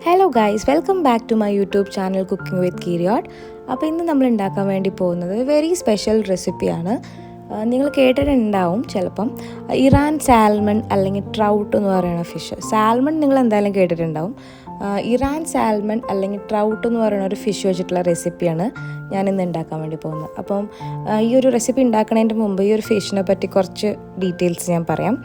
Hello guys, welcome back to my YouTube channel cooking with കീരിയോട്ട്. അപ്പോൾ ഇന്ന് നമ്മൾ ഉണ്ടാക്കാൻ വേണ്ടി പോകുന്നത് വെരി സ്പെഷ്യൽ റെസിപ്പിയാണ്. നിങ്ങൾ കേട്ടിട്ടുണ്ടാവും ചിലപ്പം, ഇറാൻ സാൽമൺ അല്ലെങ്കിൽ ട്രൗട്ട് എന്ന് പറയുന്ന ഫിഷ്. സാൽമൺ നിങ്ങൾ എന്തായാലും കേട്ടിട്ടുണ്ടാവും. ഇറാൻ സാൽമൺ അല്ലെങ്കിൽ ട്രൗട്ട് എന്ന് പറയുന്ന ഒരു ഫിഷ് വെച്ചിട്ടുള്ള റെസിപ്പിയാണ് ഞാനിന്ന് ഉണ്ടാക്കാൻ വേണ്ടി പോകുന്നത്. അപ്പം ഈ ഒരു റെസിപ്പി ഉണ്ടാക്കുന്നതിൻ്റെ മുമ്പ് ഈ ഒരു ഫിഷിനെ പറ്റി കുറച്ച് ഡീറ്റെയിൽസ് ഞാൻ പറയാം.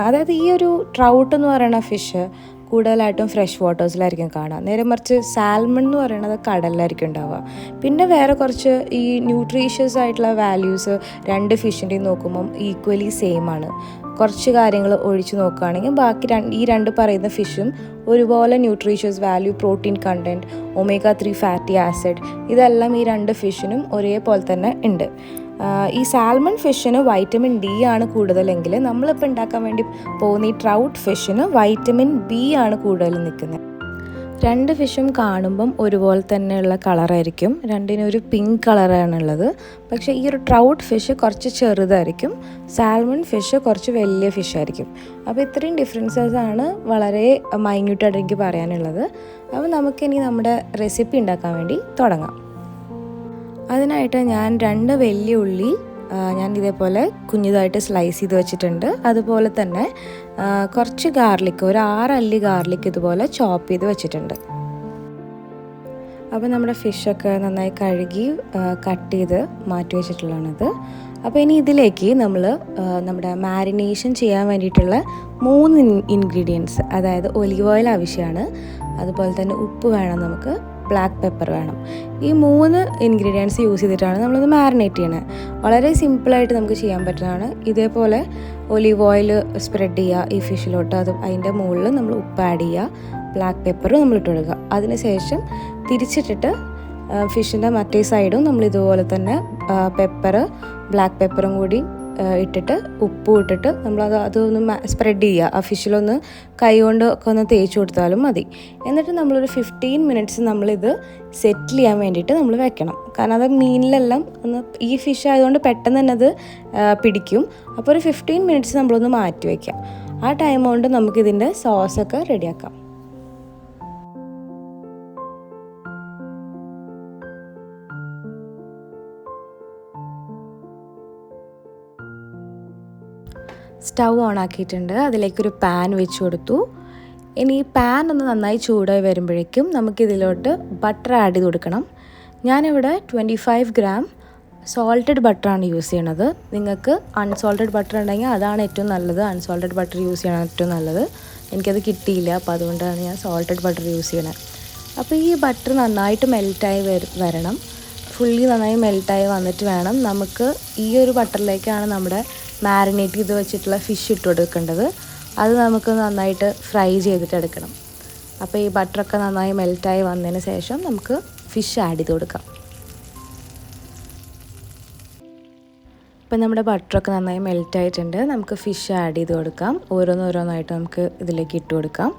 അതായത് ഈ ഒരു ട്രൗട്ട് എന്ന് പറയുന്ന ഫിഷ് കൂടുതലായിട്ടും ഫ്രഷ് വാട്ടേഴ്സിലായിരിക്കും കാണുക. നേരെ മറിച്ച് സാൽമൺ എന്ന് പറയുന്നത് കടലിലായിരിക്കും ഉണ്ടാവുക. പിന്നെ വേറെ കുറച്ച് ഈ ന്യൂട്രീഷ്യസ് ആയിട്ടുള്ള വാല്യൂസ് രണ്ട് ഫിഷിൻ്റെയും നോക്കുമ്പം ഈക്വലി സെയിം ആണ്. കുറച്ച് കാര്യങ്ങൾ ഒഴിച്ച് നോക്കുകയാണെങ്കിൽ ബാക്കി ഈ രണ്ട് പറയുന്ന ഫിഷും ഒരുപോലെ nutritious value, protein content, omega 3 fatty acid, ഇതെല്ലാം ഈ രണ്ട് ഫിഷിനും ഒരേപോലെ തന്നെ ഉണ്ട്. ഈ സാൽമൺ ഫിഷിന് വൈറ്റമിൻ ഡി ആണ് കൂടുതലെങ്കിൽ നമ്മളിപ്പോൾ ഉണ്ടാക്കാൻ വേണ്ടി പോകുന്ന ഈ ട്രൗട്ട് ഫിഷിന് വൈറ്റമിൻ ബി ആണ് കൂടുതൽ നിൽക്കുന്നത്. രണ്ട് ഫിഷും കാണുമ്പം ഒരുപോലെ തന്നെയുള്ള കളറായിരിക്കും, രണ്ടിനൊരു പിങ്ക് കളറാണുള്ളത്. പക്ഷേ ഈ ഒരു ട്രൗട്ട് ഫിഷ് കുറച്ച് ചെറുതായിരിക്കും, സാൽമൺ ഫിഷ് കുറച്ച് വലിയ ഫിഷായിരിക്കും. അപ്പോൾ ഇത്രയും ഡിഫറൻസസ് ആണ് വളരെ മൈന്യൂട്ടായിട്ട് എനിക്ക് പറയാനുള്ളത്. അപ്പോൾ നമുക്കിനി നമ്മുടെ റെസിപ്പി ഉണ്ടാക്കാൻ വേണ്ടി തുടങ്ങാം. അതിനായിട്ട് ഞാൻ 2 വലിയ ഉള്ളി ഞാൻ ഇതേപോലെ കുഞ്ഞിതായിട്ട് സ്ലൈസ് ചെയ്ത് വെച്ചിട്ടുണ്ട്. അതുപോലെ തന്നെ കുറച്ച് ഗാർലിക്, ഒരു 6 അല്ലി ഗാർലിക് ഇതുപോലെ ചോപ്പ് ചെയ്ത് വെച്ചിട്ടുണ്ട്. അപ്പോൾ നമ്മുടെ ഫിഷൊക്കെ നന്നായി കഴുകി കട്ട് ചെയ്ത് മാറ്റി വെച്ചിട്ടുള്ളതാണിത്. അപ്പോൾ ഇനി ഇതിലേക്ക് നമ്മൾ നമ്മുടെ മാരിനേഷൻ ചെയ്യാൻ വേണ്ടിയിട്ടുള്ള 3 ഇൻഗ്രീഡിയൻസ്, അതായത് ഒലിവ് ഓയിൽ ആവശ്യമാണ്, അതുപോലെ തന്നെ ഉപ്പ് വേണം, നമുക്ക് ബ്ലാക്ക് പെപ്പർ വേണം. ഈ 3 ഇൻഗ്രീഡിയൻസ് യൂസ് ചെയ്തിട്ടാണ് നമ്മളിത് മാരിനേറ്റ് ചെയ്യണത്. വളരെ സിമ്പിളായിട്ട് നമുക്ക് ചെയ്യാൻ പറ്റുന്നതാണ്. ഇതേപോലെ ഒലിവ് ഓയിൽ സ്പ്രെഡ് ചെയ്യുക ഈ ഫിഷിലോട്ട്, അത് അതിൻ്റെ മുകളിൽ നമ്മൾ ഉപ്പ് ആഡ് ചെയ്യുക, ബ്ലാക്ക് പെപ്പർ നമ്മൾ ഇട്ട് കൊടുക്കുക. അതിനുശേഷം തിരിച്ചിട്ടിട്ട് ഫിഷിൻ്റെ മറ്റേ സൈഡും നമ്മൾ ഇതുപോലെ തന്നെ പെപ്പർ, ബ്ലാക്ക് പെപ്പറും കൂടി ഇട്ടിട്ട് ഉപ്പും ഇട്ടിട്ട് അതൊന്ന് സ്പ്രെഡ് ചെയ്യുക. ആ ഫിഷിലൊന്ന് കൈ കൊണ്ട് ഒക്കെ ഒന്ന് തേച്ച് കൊടുത്താലും മതി. എന്നിട്ട് നമ്മളൊരു 15 മിനിറ്റ്സ് നമ്മളിത് സെറ്റിൽ ചെയ്യാൻ വേണ്ടിയിട്ട് നമ്മൾ വെക്കണം. കാരണം അത് മീനിലെല്ലാം ഒന്ന്, ഈ ഫിഷ് ആയതുകൊണ്ട് പെട്ടെന്ന് തന്നെ അത് പിടിക്കും. അപ്പോൾ ഒരു 15 മിനിറ്റ്സ് നമ്മളൊന്ന് മാറ്റി വയ്ക്കാം. ആ ടൈം കൊണ്ട് നമുക്കിതിൻ്റെ സോസൊക്കെ റെഡിയാക്കാം. സ്റ്റൗ ഓൺ ആക്കിയിട്ടുണ്ട്. അതിലേക്കൊരു പാൻ വെച്ച് കൊടുത്തു. ഇനി ഈ പാൻ ഒന്ന് നന്നായി ചൂടായി വരുമ്പോഴേക്കും നമുക്കിതിലോട്ട് ബട്ടർ ആഡ് ചെയ്ത് കൊടുക്കണം. ഞാനിവിടെ 25 ഗ്രാം സോൾട്ടഡ് ബട്ടറാണ് യൂസ് ചെയ്യണത്. നിങ്ങൾക്ക് അൺസോൾട്ടഡ് ബട്ടർ ഉണ്ടെങ്കിൽ അതാണ് ഏറ്റവും നല്ലത്. അൺസോൾട്ടഡ് ബട്ടർ യൂസ് ചെയ്യണം ഏറ്റവും നല്ലത്. എനിക്കത് കിട്ടിയില്ല, അപ്പോൾ അതുകൊണ്ടാണ് ഞാൻ സോൾട്ടഡ് ബട്ടർ യൂസ് ചെയ്യണത്. അപ്പോൾ ഈ ബട്ടർ നന്നായിട്ട് മെൽറ്റായി വരണം. ഫുള്ളി നന്നായി മെൽറ്റായി വന്നിട്ട് വേണം നമുക്ക് ഈ ഒരു ബട്ടറിലേക്കാണ് നമ്മുടെ മാരിനേറ്റ് ചെയ്ത് വെച്ചിട്ടുള്ള ഫിഷ് ഇട്ട് കൊടുക്കേണ്ടത്. അത് നമുക്ക് നന്നായിട്ട് ഫ്രൈ ചെയ്തിട്ട് എടുക്കണം. അപ്പോൾ ഈ ബട്ടറൊക്കെ നന്നായി മെൽറ്റായി വന്നതിന് ശേഷം നമുക്ക് ഫിഷ് ആഡ് ചെയ്ത് കൊടുക്കാം. ഇപ്പം നമ്മുടെ ബട്ടറൊക്കെ നന്നായി മെൽറ്റായിട്ടുണ്ട്. നമുക്ക് ഫിഷ് ആഡ് ചെയ്ത് കൊടുക്കാം. ഓരോന്നോരോന്നായിട്ട് നമുക്ക് ഇതിലേക്ക് ഇട്ട് കൊടുക്കാം.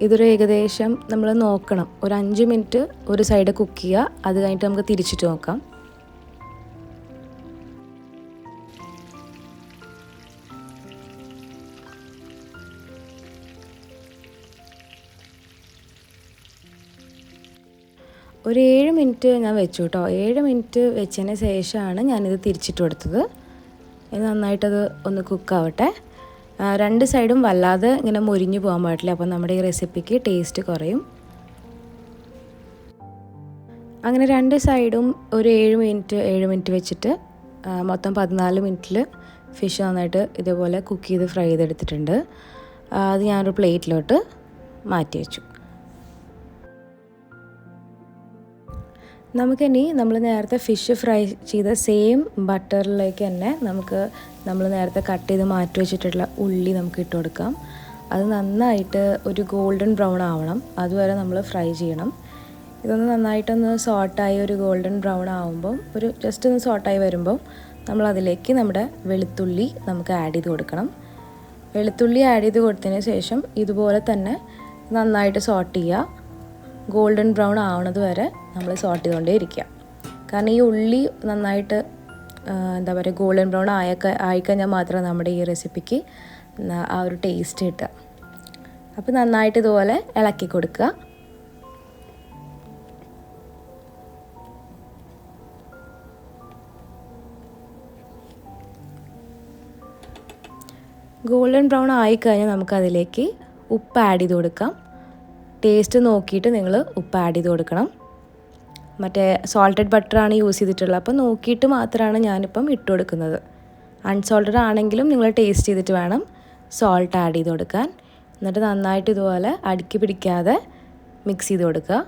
ഇതൊരു ഏകദേശം നമ്മൾ നോക്കണം, ഒരു 5 മിനിറ്റ് ഒരു സൈഡ് കുക്ക് ചെയ്യുക. അത് കഴിഞ്ഞിട്ട് നമുക്ക് തിരിച്ചിട്ട് നോക്കാം. ഒരു 7 മിനിറ്റ് ഞാൻ വെച്ചു കേട്ടോ. 7 മിനിറ്റ് വെച്ചതിന് ശേഷമാണ് ഞാനിത് തിരിച്ചിട്ട് കൊടുത്തത്. ഇത് നന്നായിട്ടത് ഒന്ന് കുക്കാവട്ടെ. 2 സൈഡും വല്ലാതെ ഇങ്ങനെ മുരിഞ്ഞു പോകാൻ പാടില്ല, അപ്പോൾ നമ്മുടെ ഈ റെസിപ്പിക്ക് ടേസ്റ്റ് കുറയും. അങ്ങനെ 2 സൈഡും ഒരു 7 മിനിറ്റ് വെച്ചിട്ട് മൊത്തം 14 മിനിറ്റിൽ ഫിഷ് നന്നായിട്ട് ഇതേപോലെ കുക്ക് ചെയ്ത് ഫ്രൈ ചെയ്തെടുത്തിട്ടുണ്ട്. അത് ഞാനൊരു പ്ലേറ്റിലോട്ട് മാറ്റി വെച്ചു. നമുക്കിനി നമ്മൾ നേരത്തെ ഫിഷ് ഫ്രൈ ചെയ്ത സെയിം ബട്ടറിലേക്ക് തന്നെ നമ്മൾ നേരത്തെ കട്ട് ചെയ്ത് മാറ്റി വെച്ചിട്ടുള്ള ഉള്ളി നമുക്ക് ഇട്ട് കൊടുക്കാം. അത് നന്നായിട്ട് ഒരു ഗോൾഡൻ ബ്രൗൺ ആവണം, അതുവരെ നമ്മൾ ഫ്രൈ ചെയ്യണം. ഇതൊന്ന് നന്നായിട്ടൊന്ന് സോട്ടായി ഒരു ഗോൾഡൻ ബ്രൗൺ ആവുമ്പം, ഒരു ജസ്റ്റ് ഒന്ന് സോട്ടായി വരുമ്പോൾ നമ്മളതിലേക്ക് നമ്മുടെ വെളുത്തുള്ളി നമുക്ക് ആഡ് ചെയ്ത് കൊടുക്കണം. വെളുത്തുള്ളി ആഡ് ചെയ്ത് കൊടുത്തതിന് ശേഷം ഇതുപോലെ തന്നെ നന്നായിട്ട് സോട്ട് ചെയ്യുക. ഗോൾഡൻ ബ്രൗൺ ആവണത് വരെ നമ്മൾ സോട്ട് ചെയ്തുകൊണ്ടേ ഇരിക്കുക. കാരണം ഈ ഉള്ളി നന്നായിട്ട് എന്താ പറയുക ഗോൾഡൻ ബ്രൗൺ ആയിക്കഴിഞ്ഞാൽ മാത്രമേ നമ്മുടെ ഈ റെസിപ്പിക്ക് ആ ഒരു ടേസ്റ്റ് കിട്ടുക. അപ്പോൾ നന്നായിട്ട് ഇതുപോലെ ഇളക്കി കൊടുക്കുക. ഗോൾഡൻ ബ്രൗൺ ആയിക്കഴിഞ്ഞാൽ നമുക്കതിലേക്ക് ഉപ്പ് ആഡ് ചെയ്ത് കൊടുക്കാം. ടേസ്റ്റ് നോക്കിയിട്ട് നിങ്ങൾ ഉപ്പ് ആഡ് ചെയ്ത് കൊടുക്കണം. മറ്റേ സോൾട്ടഡ് ബട്ടറാണ് യൂസ് ചെയ്തിട്ടുള്ളത്, അപ്പോൾ നോക്കിയിട്ട് മാത്രമാണ് ഞാനിപ്പം ഇട്ട് കൊടുക്കുന്നത്. അൺസോൾട്ടഡ് ആണെങ്കിലും നിങ്ങൾ ടേസ്റ്റ് ചെയ്തിട്ട് വേണം സോൾട്ട് ആഡ് ചെയ്ത് കൊടുക്കാൻ. എന്നിട്ട് നന്നായിട്ട് ഇതുപോലെ അടുക്കി പിടിക്കാതെ മിക്സ് ചെയ്ത് കൊടുക്കുക.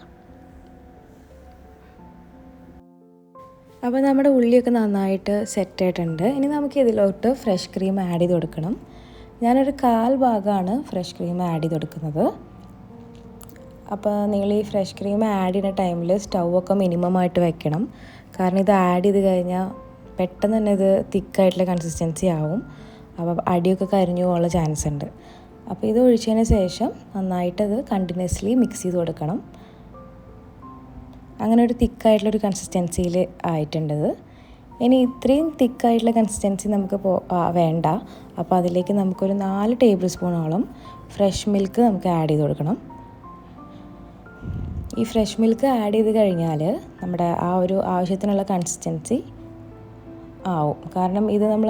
അപ്പോൾ നമ്മുടെ ഉള്ളിയൊക്കെ നന്നായിട്ട് സെറ്റായിട്ടുണ്ട്. ഇനി നമുക്ക് ഇതിലോട്ട് ഫ്രഷ് ക്രീം ആഡ് ചെയ്ത് കൊടുക്കണം. ഞാനൊരു 1/4 ഭാഗമാണ് ഫ്രഷ് ക്രീം ആഡ് ചെയ്ത് കൊടുക്കുന്നത്. അപ്പോൾ നിങ്ങൾ ഈ ഫ്രഷ് ക്രീം ആഡ് ചെയ്യുന്ന ടൈമിൽ സ്റ്റൗവൊക്കെ മിനിമമായിട്ട് വെക്കണം. കാരണം ഇത് ആഡ് ചെയ്ത് കഴിഞ്ഞാൽ പെട്ടെന്ന് തന്നെ ഇത് തിക്കായിട്ടുള്ള കൺസിസ്റ്റൻസി ആവും. അപ്പോൾ അടിയൊക്കെ കരിഞ്ഞു പോകാനുള്ള ചാൻസ് ഉണ്ട്. അപ്പോൾ ഇത് ഒഴിച്ചതിന് ശേഷം നന്നായിട്ടത് കണ്ടിന്യൂസ്ലി മിക്സ് ചെയ്ത് കൊടുക്കണം. അങ്ങനെ ഒരു തിക്കായിട്ടുള്ളൊരു കൺസിസ്റ്റൻസിയിൽ ആയിട്ടുണ്ടത്. ഇനി ഇത്രയും തിക്കായിട്ടുള്ള കൺസിസ്റ്റൻസി നമുക്ക് വേണ്ട. അപ്പോൾ അതിലേക്ക് നമുക്കൊരു 4 ടേബിൾ സ്പൂണോളം ഫ്രഷ് മിൽക്ക് നമുക്ക് ആഡ് ചെയ്ത് കൊടുക്കണം. ഈ ഫ്രഷ് മിൽക്ക് ആഡ് ചെയ്ത് കഴിഞ്ഞാൽ നമ്മുടെ ആ ഒരു ആവശ്യത്തിനുള്ള കൺസിസ്റ്റൻസി ആവും. കാരണം ഇത് നമ്മൾ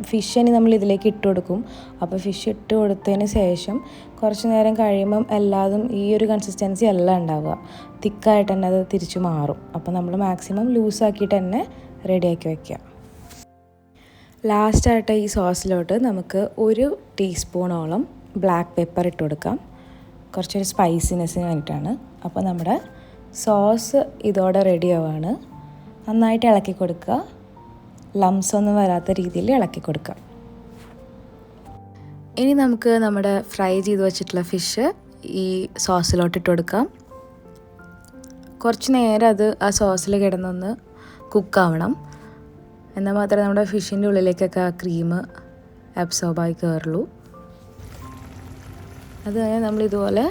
ഫിഷിന് നമ്മൾ ഇതിലേക്ക് ഇട്ട് കൊടുക്കും. അപ്പോൾ ഫിഷ് ഇട്ട് കൊടുത്തതിന് ശേഷം കുറച്ച് നേരം കഴിയുമ്പം എല്ലാതും ഈ ഒരു കൺസിസ്റ്റൻസി അല്ല ഉണ്ടാവുക, തിക്കായിട്ട് തന്നെ അത് തിരിച്ചു മാറും. അപ്പോൾ നമ്മൾ മാക്സിമം ലൂസാക്കിയിട്ട് തന്നെ റെഡിയാക്കി വയ്ക്കുക. ലാസ്റ്റായിട്ട് ഈ സോസിലോട്ട് നമുക്ക് 1 ടീസ്പൂണോളം ബ്ലാക്ക് പെപ്പർ ഇട്ട് കൊടുക്കാം. കുറച്ചൊരു സ്പൈസിനെസ്സിന് വേണ്ടിയിട്ടാണ്. അപ്പോൾ നമ്മുടെ സോസ് ഇതോടെ റെഡി ആവുകയാണ്. നന്നായിട്ട് ഇളക്കി കൊടുക്കുക. ലംസ് ഒന്നും വരാത്ത രീതിയിൽ ഇളക്കി കൊടുക്കുക. ഇനി നമുക്ക് നമ്മുടെ ഫ്രൈ ചെയ്ത് വെച്ചിട്ടുള്ള ഫിഷ് ഈ സോസിലോട്ട് ഇട്ട് കൊടുക്കാം. കുറച്ച് നേരം അത് ആ സോസിൽ കിടന്നൊന്ന് കുക്കാവണം. എന്നാൽ മാത്രമേ നമ്മുടെ ഫിഷിൻ്റെ ഉള്ളിലേക്കൊക്കെ ആ ക്രീം അബ്സോർബായി കയറുള്ളൂ. അത് കഴിഞ്ഞാൽ നമ്മളിതുപോലെ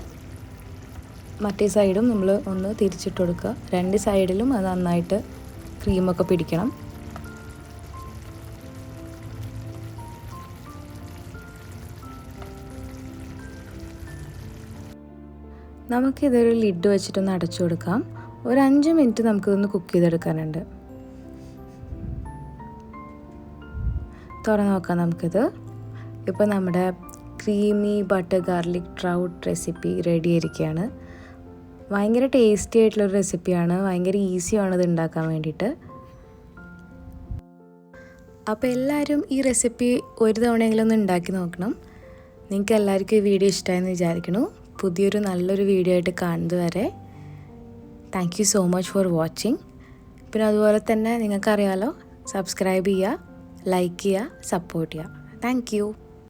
മറ്റേ സൈഡും നമ്മൾ ഒന്ന് തിരിച്ചിട്ട് കൊടുക്കുക. 2 സൈഡിലും അത് നന്നായിട്ട് ക്രീമൊക്കെ പിടിക്കണം. നമുക്കിതൊരു ലിഡ് വെച്ചിട്ടൊന്ന് അടച്ചു കൊടുക്കാം. ഒരു 5 മിനിറ്റ് നമുക്കിതൊന്ന് കുക്ക് ചെയ്തെടുക്കാനുണ്ട്. തുറന്ന് നോക്കാം നമുക്കിത്. ഇപ്പോൾ നമ്മുടെ creamy butter garlic trout recipe ready ആയിരിക്കുകയാണ്. ഭയങ്കര ടേസ്റ്റി ആയിട്ടുള്ളൊരു റെസിപ്പിയാണ്. ഭയങ്കര ഈസിയാണ് ഇത് ഉണ്ടാക്കാൻ വേണ്ടിയിട്ട്. അപ്പോൾ എല്ലാവരും ഈ റെസിപ്പി ഒരു തവണയെങ്കിലും ഒന്ന് ഉണ്ടാക്കി നോക്കണം. നിങ്ങൾക്ക് എല്ലാവർക്കും ഈ വീഡിയോ ഇഷ്ടമായെന്ന് വിചാരിക്കുന്നു. പുതിയൊരു നല്ലൊരു വീഡിയോ ആയിട്ട് കാണുന്നത് വരെ thank you so much for watching. പിന്നെ അതുപോലെ തന്നെ നിങ്ങൾക്കറിയാമല്ലോ, സബ്സ്ക്രൈബ് ചെയ്യുക, ലൈക്ക് ചെയ്യുക, സപ്പോർട്ട് ചെയ്യുക. Thank you.